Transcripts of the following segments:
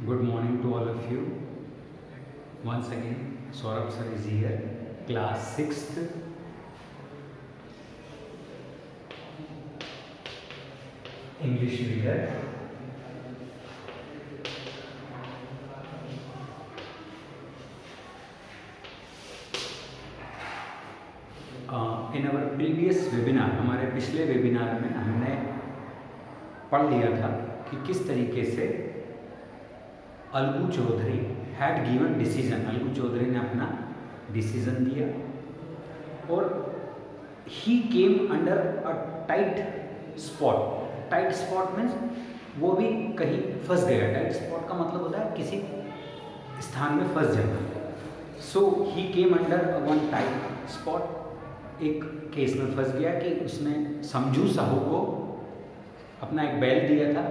Good morning to all of you. Once again, Saurabh sir is here, class 6th. English reader. In our previous webinar, हमारे पिछले webinar में हमने पढ़ लिया था कि किस तरीके से Algu Chaudhary had given decision, Algu Chaudhary ने अपना डिसीजन दिया और he came under a tight spot. Tight spot means वो भी कहीं फंस गया। टाइट स्पॉट का मतलब होता है किसी स्थान में फंस जाना। So he came under one tight spot, एक केस में फंस गया कि उसने समझू साहू को अपना एक बैल दिया था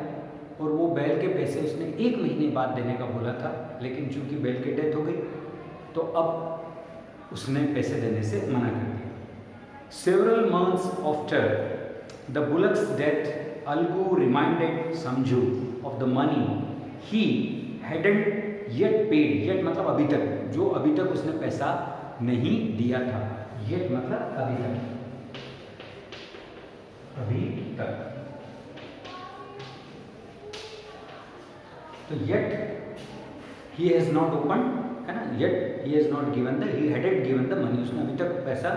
और वो बैल के पैसे उसने 1 महीने बाद देने का बोला था, लेकिन चूंकि बैल की डेथ हो गई तो अब उसने पैसे देने से मना कर दिया। Several months after the bullock's death, Algu reminded Samjhu of the money he hadn't yet paid. Yet मतलब अभी तक, जो अभी तक उसने पैसा नहीं दिया था। येट मतलब अभी तक, अभी तक। तो yet he has not open, है ना, yet he has not given the, he hadn't given the money, उसने अभी तक पैसा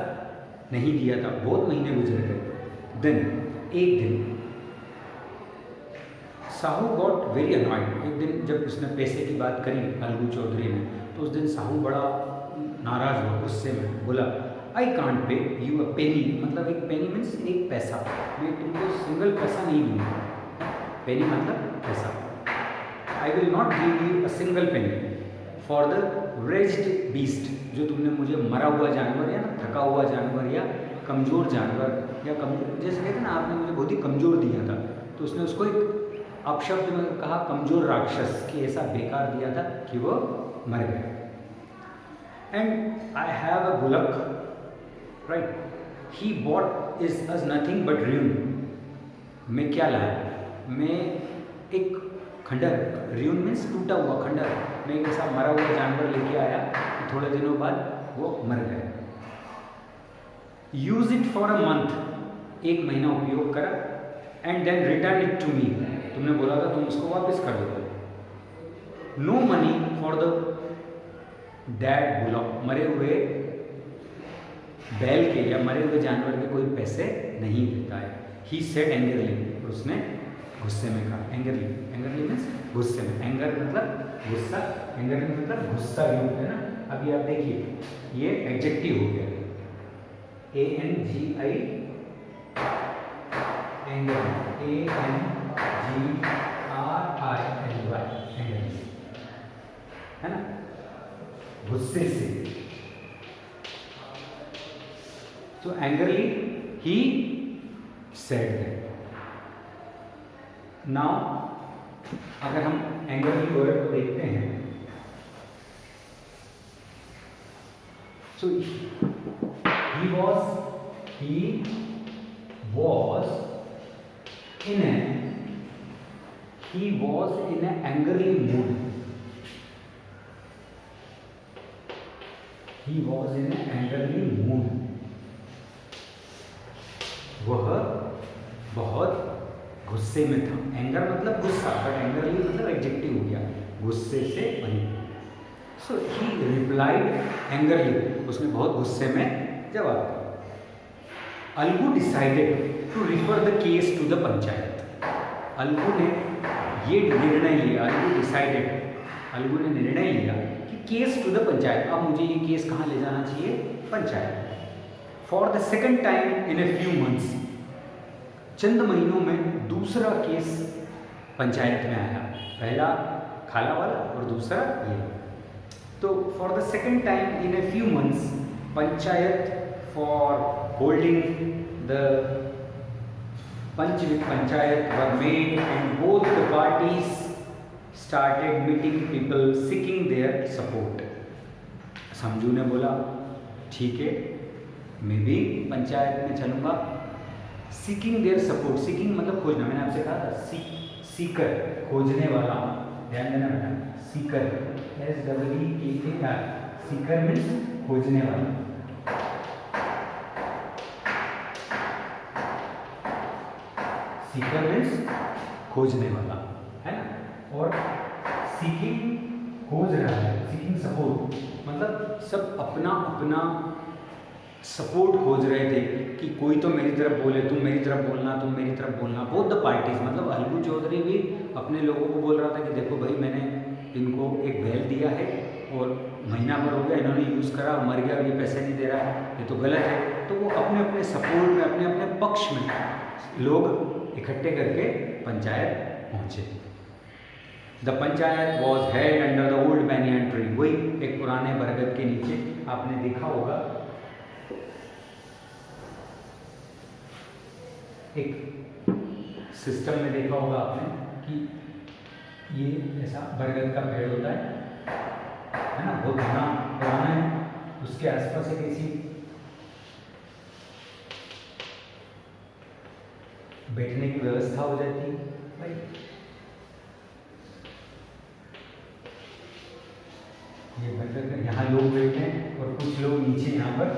नहीं दिया था। बहुत महीने गुजर गए। देन एक दिन साहू गॉट वेरी अनॉयड। एक दिन जब उसने पैसे की बात करी अलगू चौधरी ने, तो उस दिन साहू बड़ा नाराज हुआ, गुस्से में बोला, आई कांट पे यू अ पेनी। मतलब एक पेनी मीन्स एक पैसा, मैं तुमको सिंगल पैसा नहीं दूंगा। पेनी मतलब पैसा। I will not give you a single penny for the raised beast. जो तुमने मुझे मरा हुआ जानवर या ना थका हुआ जानवर या कमज़ोर जानवर या कमजोर, जैसे कहते हैं ना, आपने मुझे बहुत ही कमज़ोर दिया था, तो उसने उसको एक अपशब्द में कहा कमज़ोर राक्षस, कि ऐसा बेकार दिया था कि वो मर गया। And I have a bullock, right, he bought is as nothing but ruin. मैं क्या लाया? मैं एक खंडर, र्यून मीन्स टूटा हुआ खंडर, मैं एक ऐसा मरा हुआ जानवर लेके आया कि थोड़े दिनों बाद वो मर गया। Use it for a month, 1 महीना उपयोग करा, and then return it to me. तुमने बोला था तुम उसको वापस कर दो। No money for the dead bullock, मरे हुए बैल के या मरे हुए जानवर के कोई पैसे नहीं देता है। ही सेड एंगरली, और उसने गुस्से में कहा। एंगरली, एंगरली मीन्स गुस्से में। एंगर मतलब गुस्सा, एंगरली मतलब गुस्सा भी होता है ना। अभी आप देखिए ये एडजेक्टिव हो गया, ANGI, एंगर, ANGRILY, एंगरली, है ना, गुस्से से। तो angrily he said that. Now अगर हम angrily वर्ड को देखते हैं, so he was in an angrily mood. He was in an angrily mood. वह बहुत गुस्से में था। एंगर मतलब गुस्सा, बट एंगरली मतलब एडजेक्टिव हो गया, गुस्से से बनी। सो ही रिप्लाइड एंगरली, उसने बहुत गुस्से में जवाब दिया। Algu decided to refer the case to the panchayat. Algu ने ये निर्णय लिया, अलगू डिसाइडेड, अलगू ने निर्णय लिया कि केस टू द पंचायत, अब मुझे ये केस कहाँ ले जाना चाहिए? Panchayat. For the second time in a few months, चंद महीनों में दूसरा केस पंचायत में आया। पहला खाला वाला और दूसरा ये। तो for the second time in a few months, panchayat for holding the panch with panchayat were made and both the parties started meeting people seeking their support. Samjhu ने बोला ठीक है, मैं भी पंचायत में चलूँगा। सीकिंग देयर सपोर्ट, सीकिंग मतलब खोजना, मैंने आपसे कहा था सीकर, खोजने वाला, ध्यान देना बेटा, सीकर, SEEKER, सीकर मीन्स खोजने वाला। सीकर मीन्स खोजने वाला, है ना। और सीकिंग खोज रहा है, सीकिंग सपोर्ट मतलब सब अपना अपना सपोर्ट खोज रहे थे कि कोई तो मेरी तरफ बोले, तुम मेरी तरफ बोलना, तुम मेरी तरफ बोलना। बोथ द पार्टीज, मतलब अलगू चौधरी भी अपने लोगों को बोल रहा था कि देखो भाई, मैंने इनको एक बैल दिया है और महीना भर हो गया, इन्होंने यूज़ करा, मर गया, ये पैसे नहीं दे रहा है, ये तो गलत है। तो वो अपने अपने सपोर्ट में, अपने अपने पक्ष में लोग इकट्ठे करके पंचायत पहुँचे। The panchayat was held under the old banyan tree, वही एक पुराने बरगद के नीचे। आपने देखा होगा एक सिस्टम में देखा होगा आपने कि ये ऐसा बरगद का पेड़ होता है ना, बहुत पुराना है, उसके आसपास एक ऐसी बैठने की व्यवस्था हो जाती है भाई। ये बरगद, यहाँ लोग बैठते हैं और कुछ लोग नीचे यहाँ पर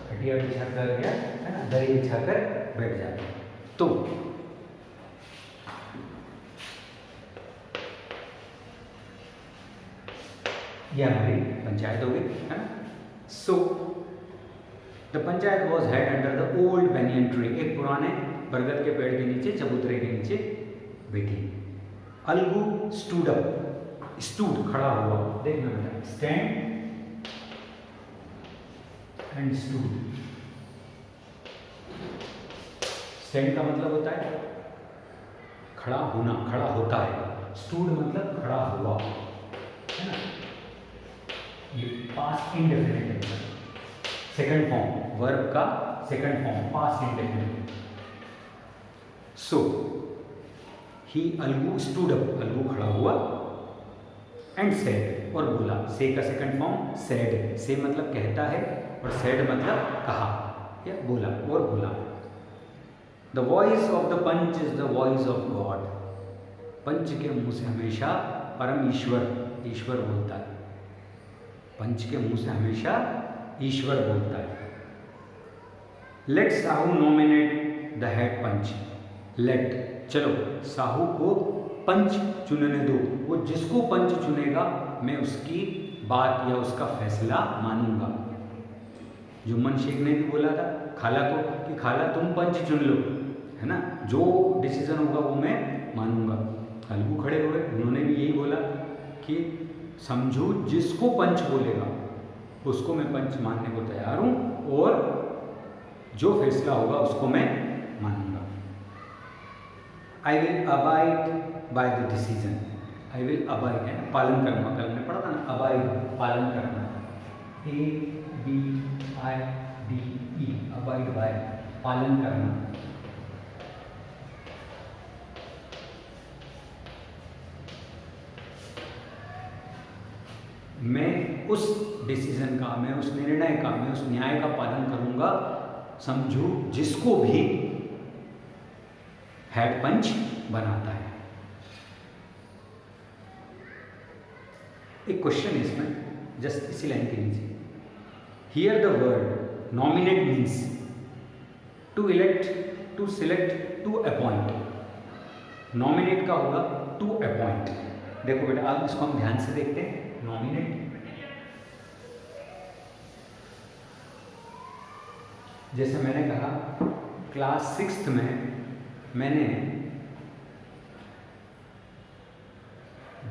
खटिया बिछा कर गया है ना, दरी बिछा कर बैठ जाते हैं। तो यह हमारी पंचायत हो गई, है ना। So the panchayat was head under the old banyan tree, एक पुराने बरगद के पेड़ के नीचे, चबूतरे के नीचे बैठी। अलगू स्टूड अप, स्टूड खड़ा हुआ, देखना बेटा, स्टैंड एंड स्टूड। स्टैंड का मतलब होता है खड़ा होना, खड़ा होता है। स्टूड मतलब खड़ा हुआ, है ना। ये पास्ट इंडेफिनिट है, सेकंड फॉर्म, वर्ब का सेकंड फॉर्म, पास्ट इंडेफिनिट। सो ही अलगू स्टूड अप, अलगू खड़ा हुआ, एंड सेड, और बोला। से का सेकंड फॉर्म सेड, से मतलब कहता है और सेड मतलब कहा या बोला, और बोला। The voice of the panch is the voice of God, panch के मुंह से हमेशा परम ईश्वर, ईश्वर बोलता है। पंच के मुंह से हमेशा ईश्वर बोलता है। Let Sahu nominate the head panch, let, चलो साहू को पंच चुनने दो, वो जिसको पंच चुनेगा मैं उसकी बात या उसका फैसला मानूंगा। जुम्मन शेख ने भी बोला था खाला को कि खाला तुम पंच चुन लो, है ना, जो डिसीजन होगा वो मैं मानूंगा। अलगू खड़े हुए, उन्होंने भी यही बोला कि समझू जिसको पंच बोलेगा उसको मैं पंच मानने को तैयार हूँ, और जो फैसला होगा उसको मैं मानूंगा। I will abide by the decision, I will abide है ना, पालन करना, कल हमने पढ़ा था ना, अबाइड पालन करना, ABIDE, अबाइड बाय पालन करना। मैं उस डिसीजन का, मैं उस निर्णय का, मैं उस न्याय का पालन करूंगा, समझू जिसको भी हेड पंच बनाता है। एक क्वेश्चन है इसमें, जस्ट इसी लाइन के नीचे, here the word nominate means to elect, to select, to appoint. Nominate का होगा टू अपॉइंट। देखो बेटा, आप इसको हम ध्यान से देखते हैं। नॉमिनेट, जैसे मैंने कहा क्लास 6th में मैंने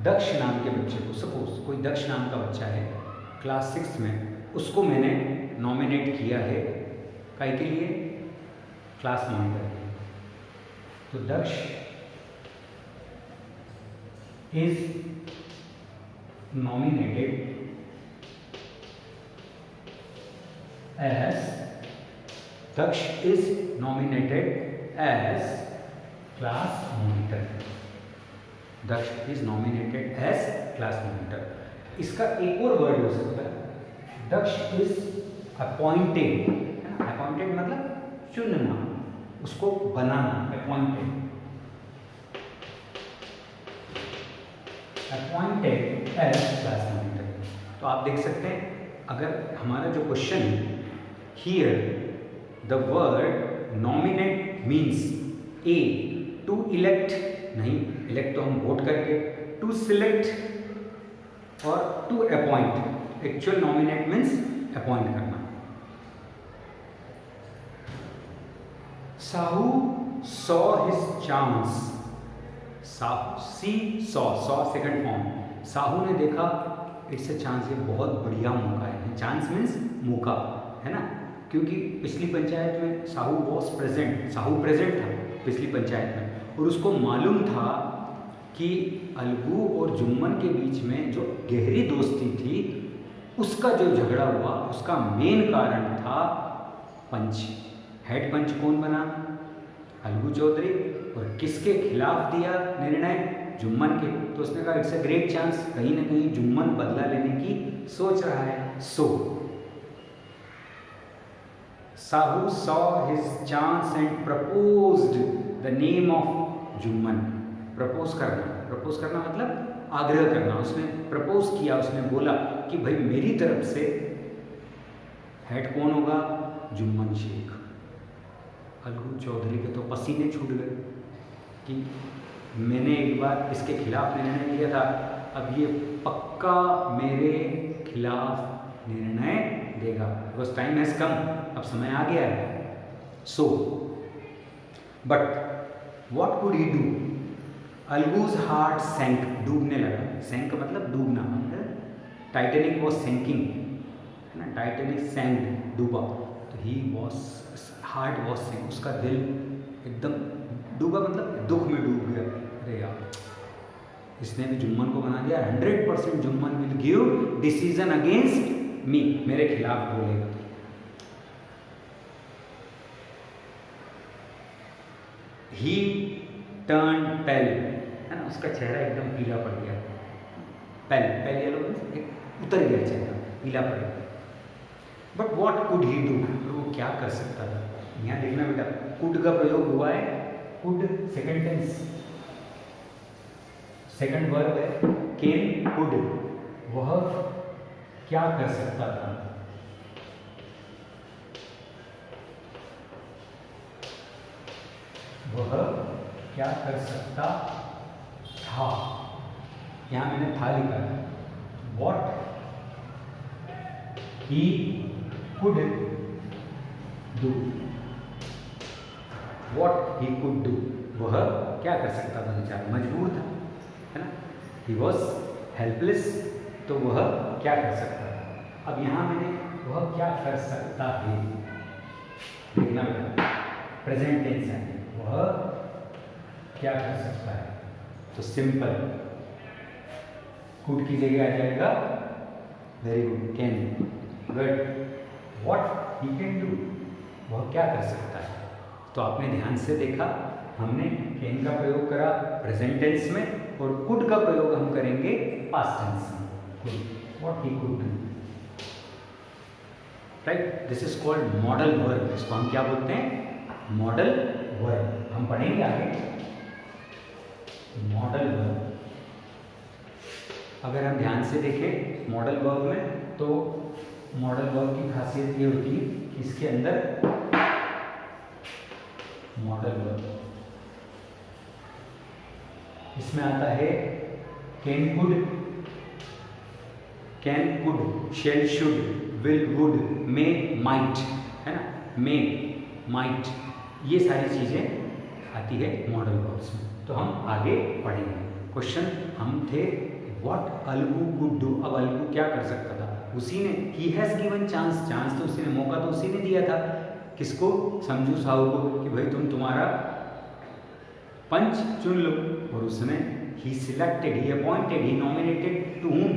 दक्ष नाम के बच्चे को, सपोज कोई दक्ष नाम का बच्चा है क्लास 6th में, उसको मैंने नॉमिनेट किया है काहे के लिए, क्लास मॉनिटर। तो दक्ष is nominated as, Daksh is nominated as class monitor, Daksh is nominated as class monitor। इसका एक और वर्ड हो सकता है, दक्ष इज अपॉइंटेड, अपॉइंटेड मतलब चुनना, उसको बनाना, appointed. Appointed as class monitor. तो आप देख सकते हैं अगर हमारा जो question here the word nominate means a to elect, नहीं इलेक्ट तो हम वोट करके, टू सिलेक्ट और to appoint. Actual nominate means appoint करना। Sahu saw his chance, saw second form, Sahu ने देखा इट्स ए चांस, ये बहुत बढ़िया मौका है। चांस मीन्स मौका, है ना, क्योंकि पिछली पंचायत में Sahu was present, Sahu present था पिछली पंचायत में, और उसको मालूम था कि अलगू और जुम्मन के बीच में जो गहरी दोस्ती थी उसका जो झगड़ा हुआ उसका मेन कारण था पंच। हेड पंच कौन बना? अलगू चौधरी। और किसके खिलाफ दिया निर्णय? जुम्मन के। तो उसने कहा इट्स अ ग्रेट चांस, कहीं ना कहीं जुम्मन बदला लेने की सोच रहा है। So Sahu saw his chance and proposed the name of Jumman. Propose करना मतलब आग्रह करना। उसने प्रपोज किया, उसने बोला कि भाई मेरी तरफ से हेड कौन होगा? जुम्मन शेख। अलगू चौधरी के तो पसीने छूट गए कि मैंने एक बार इसके खिलाफ निर्णय लिया था, अब ये पक्का मेरे खिलाफ निर्णय देगा। बिकॉज टाइम हैज़ कम, अब समय आ गया है। So but what could he do? Algu's heart sank, डूबने लगा। सैंक मतलब डूबना, टाइटेनिक वॉज सैंकिंग, है ना, टाइटेनिक सैंक, डूबा। तो ही वॉज, हार्ट वॉज सैंक, उसका दिल एकदम डूबा, मतलब दुख में डूब गया। अरे यार, इसने भी जुम्मन को बना दिया। 100% Jumman will give decision against me, मेरे खिलाफ बोलेगा। ही टर्न पेल, है ना, उसका चेहरा एकदम पीला पड़ गया। पेल येलो उतर गया, चेहरा पीला पड़ गया। But what could he do? वो क्या कर सकता था? यहाँ देखना बेटा, कुड का प्रयोग हुआ है। Could second tense, second verb है। कैन कुड, वह क्या कर सकता था? वह क्या कर सकता था? यहाँ मैंने था लिखा है। What he could do, what he could do, वह क्या कर सकता था? बेचारा मजबूर था, है ना, ही वॉज हेल्पलेस, तो वह क्या कर सकता था? अब यहाँ मैंने वह क्या कर सकता है देखना बेटा, प्रेजेंट टेंस है, वह क्या कर सकता है? तो सिंपल कुड की जगह आ जाएगा very good, can. Good. What he can do, वह क्या कर सकता है? तो आपने ध्यान से देखा, हमने कैन का प्रयोग करा प्रेजेंट टेंस में और कुड का प्रयोग हम करेंगे पास्ट टेंस में। What he could do, right, this is called modal verb. इसको हम क्या बोलते हैं? Modal verb. हम पढ़ेंगे आगे मॉडल वर्ब। अगर हम ध्यान से देखें मॉडल वर्ब में, तो मॉडल वर्ब की खासियत ये होती है कि इसके अंदर मॉडल वर्ब, इसमें आता है can could, shell should, will would, may might, है ना, मे माइट, ये सारी चीज़ें आती है मॉडल वर्ब्स में। तो हम आगे पढ़ेंगे। क्वेश्चन हम थे व्हाट अलगू कुड डू। अब अलगू क्या कर सकता था? उसी ने, he has given chance, chance तो उसी ने, मौका तो उसी ने दिया था। किसको? समझू साहू को, कि भाई तुम्हारा पंच चुन लो। और उसने he selected, he appointed, he nominated to whom?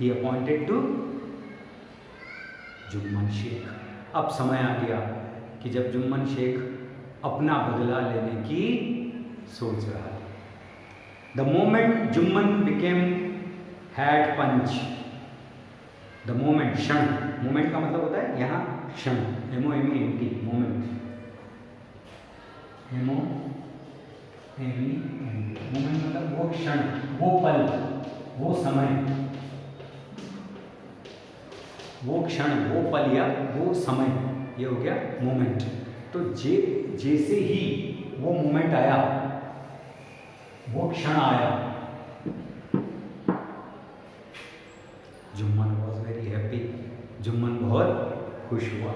He appointed to Jumman Shaikh. अब समय आ गया कि जब जुम्मन शेख अपना बदला लेने की सोच रहा है। The moment Jumman became head panch, the moment, क्षण, मोमेंट का मतलब होता है यहाँ क्षण, MOMENT, मोमेंट, मोमेंट मतलब वो क्षण, वो पल, वो समय, वो क्षण, वो पल या वो समय, ये हो गया मोमेंट। तो जैसे ही वो मोमेंट आया, वो क्षण आया, Jumman was very happy, Jumman बहुत खुश हुआ।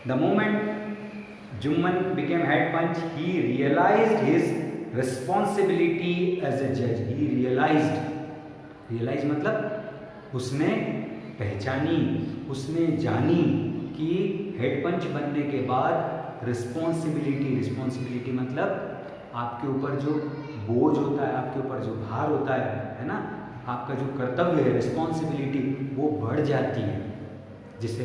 The moment Jumman became head punch, he realized his responsibility as a judge. He realized मतलब उसने पहचानी, उसने जानी कि हेड पंच बनने के बाद रिस्पॉन्सिबिलिटी मतलब आपके ऊपर जो बोझ होता है, आपके ऊपर जो भार होता है ना, आपका जो कर्तव्य है, रिस्पॉन्सिबिलिटी, वो बढ़ जाती है। जिसे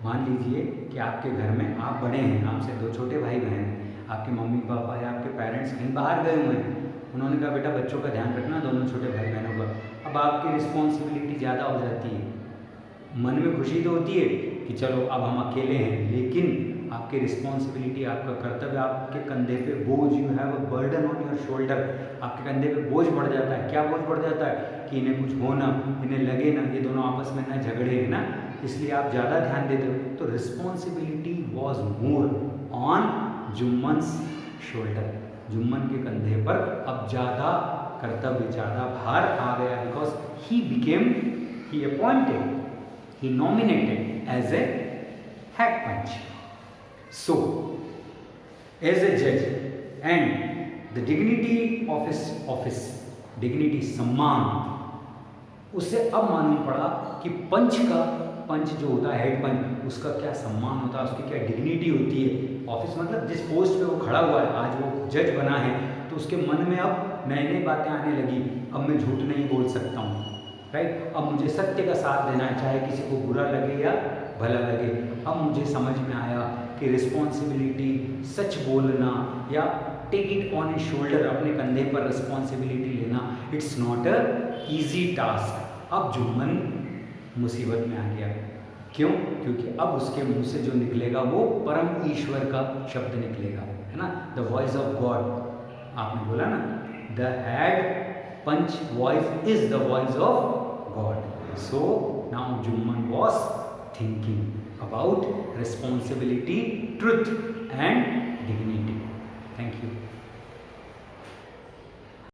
मान लीजिए कि आपके घर में आप बड़े हैं, आपसे 2 छोटे भाई बहन हैं, आपके मम्मी पापा या आपके पेरेंट्स कहीं बाहर गए हुए हैं, उन्होंने कहा बेटा बच्चों का ध्यान रखना, दोनों छोटे भाई बहनों का। अब आपकी रिस्पॉन्सिबिलिटी ज़्यादा हो जाती है। मन में खुशी तो होती है कि चलो अब हम अकेले हैं, लेकिन आपकी रिस्पॉन्सिबिलिटी, आपका कर्तव्य, आपके कंधे पे बोझ, you have a burden on your shoulder, आपके कंधे पे बोझ बढ़ जाता है। क्या बोझ बढ़ जाता है कि इन्हें कुछ हो ना, इन्हें लगे ना, ये दोनों आपस में ना झगड़े, है ना, इसलिए आप ज़्यादा ध्यान देते हो। तो responsibility was more on Jumman's shoulder, Jumman के कंधे पर अब ज़्यादा कर्तव्य, ज़्यादा भार आ गया, because he appointed, he nominated as a head punch. So, as a judge and the dignity of his office, dignity सम्मान, उसे अब मालूम पड़ा कि पंच जो होता है, हेड पंच, उसका क्या सम्मान होता है, उसकी क्या डिग्निटी होती है। ऑफिस मतलब जिस पोस्ट पे वो खड़ा हुआ है, आज वो जज बना है, तो उसके मन में अब नई नई बातें आने लगी। अब मैं झूठ नहीं बोल सकता हूँ, राइट। अब मुझे सत्य का साथ देना है, चाहे किसी को बुरा लगे या भला लगे। अब मुझे समझ में आया कि रिस्पॉन्सिबिलिटी, सच बोलना या take it on a shoulder, अपने कंधे पर रिस्पॉन्सिबिलिटी लेना, it's not a easy task. अब जुम्मन मुसीबत में आ गया। क्यों? क्योंकि अब उसके मुंह से जो निकलेगा वो परम ईश्वर का शब्द निकलेगा, है ना, द वॉइस ऑफ गॉड। आपने बोला ना, the head punch voice is the voice of God. So now Jumman was thinking about responsibility, truth and dignity.